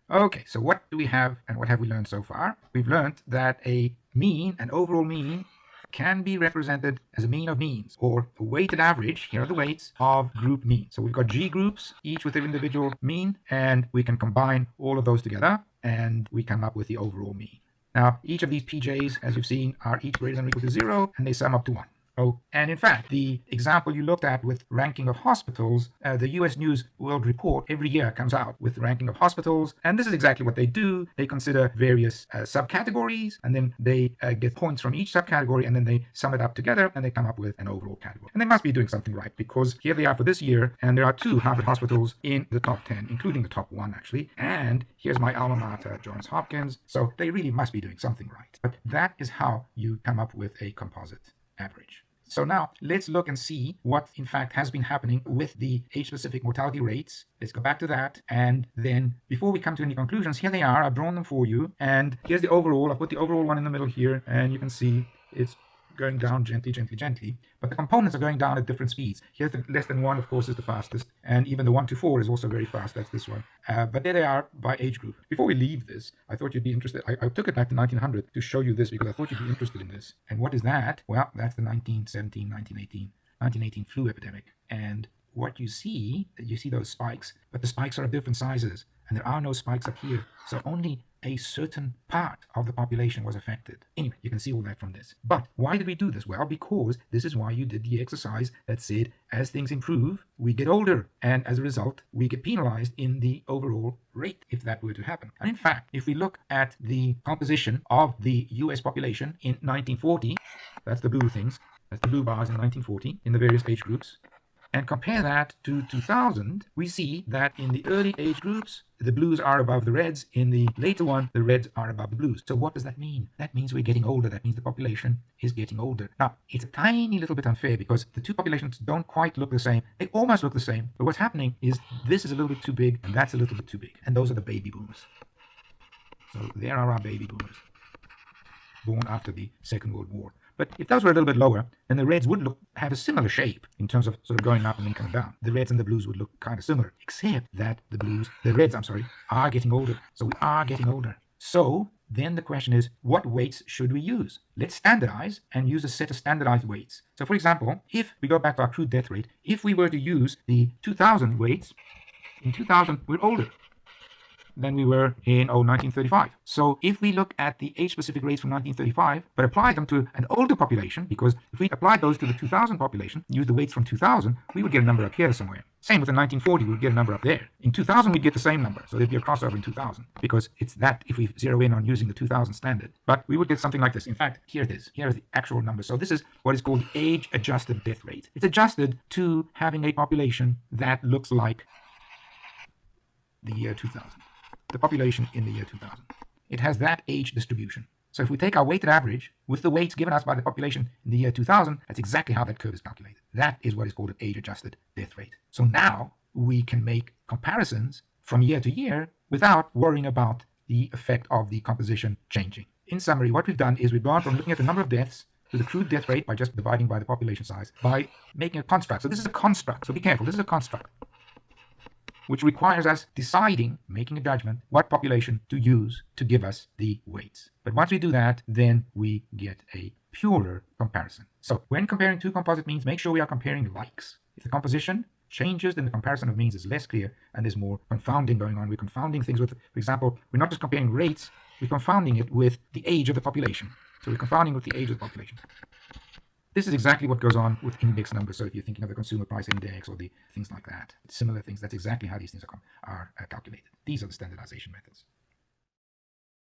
Okay, so what do we have and what have we learned so far? We've learned that a mean, an overall mean, can be represented as a mean of means, or a weighted average, here are the weights, of group means. So we've got G groups, each with their individual mean, and we can combine all of those together, and we come up with the overall mean. Now, each of these PJs, as you've seen, are each greater than or equal to 0, and they sum up to 1. Oh, and in fact, the example you looked at with ranking of hospitals, the US News World Report every year comes out with the ranking of hospitals, and this is exactly what they do. They consider various subcategories, and then they get points from each subcategory, and then they sum it up together, and they come up with an overall category. And they must be doing something right, because here they are for this year, and there are 2 Harvard hospitals in the top 10, including the top 1, actually. And here's my alma mater, Johns Hopkins, so they really must be doing something right. But that is how you come up with a composite average. So now let's look and see what in fact has been happening with the age-specific mortality rates. Let's go back to that, and then before we come to any conclusions, here they are. I've drawn them for you, and here's the overall. I've put the overall one in the middle here, and you can see it's going down gently, gently, gently, but the components are going down at different speeds. Here's the less than 1, of course, is the fastest, and even the 1 to 4 is also very fast. That's this one. But there they are by age group. Before we leave this, I thought you'd be interested. I took it back to 1900 to show you this because I thought you'd be interested in this. And what is that? Well, that's the 1918 flu epidemic. And what you see those spikes, but the spikes are of different sizes, and there are no spikes up here. So only a certain part of the population was affected. Anyway, you can see all that from this. But why did we do this? Well, because this is why you did the exercise that said, as things improve, we get older, and as a result, we get penalized in the overall rate if that were to happen. And in fact, if we look at the composition of the US population in 1940, that's the blue things, that's the blue bars in 1940 in the various age groups, and compare that to 2000, we see that in the early age groups, the blues are above the reds. In the later one, the reds are above the blues. So what does that mean? That means we're getting older. That means the population is getting older. Now, it's a tiny little bit unfair because the two populations don't quite look the same. They almost look the same. But what's happening is this is a little bit too big and that's a little bit too big. And those are the baby boomers. So there are our baby boomers, born after the Second World War. But if those were a little bit lower, then the reds would have a similar shape in terms of sort of going up and then coming down. The reds and the blues would look kind of similar, except that the reds, are getting older. So we are getting older. So then the question is, what weights should we use? Let's standardize and use a set of standardized weights. So for example, if we go back to our crude death rate, if we were to use the 2000 weights, in 2000 we're older than we were in 1935. So if we look at the age-specific rates from 1935, but apply them to an older population, because if we applied those to the 2000 population, use the weights from 2000, we would get a number up here somewhere. Same with the 1940, we would get a number up there. In 2000, we'd get the same number, so there'd be a crossover in 2000, because it's that if we zero in on using the 2000 standard. But we would get something like this. In fact, here it is. Here is the actual number. So this is what is called the age-adjusted death rate. It's adjusted to having a population that looks like the year 2000. The population in the year 2000. It has that age distribution. So if we take our weighted average with the weights given us by the population in the year 2000, that's exactly how that curve is calculated. That is what is called an age-adjusted death rate. So now we can make comparisons from year to year without worrying about the effect of the composition changing. In summary, what we've done is we've gone from looking at the number of deaths to the crude death rate by just dividing by the population size by making a construct. So this is a construct. So be careful. This is a construct, which requires us deciding, making a judgment, what population to use to give us the weights. But once we do that, then we get a purer comparison. So when comparing two composite means, make sure we are comparing likes. If the composition changes, then the comparison of means is less clear and there's more confounding going on. We're confounding things with, for example, we're not just comparing rates, we're confounding it with the age of the population. So we're confounding with the age of the population. This is exactly what goes on with index numbers. So if you're thinking of the consumer price index or the things like that, similar things, that's exactly how these things are calculated. These are the standardization methods.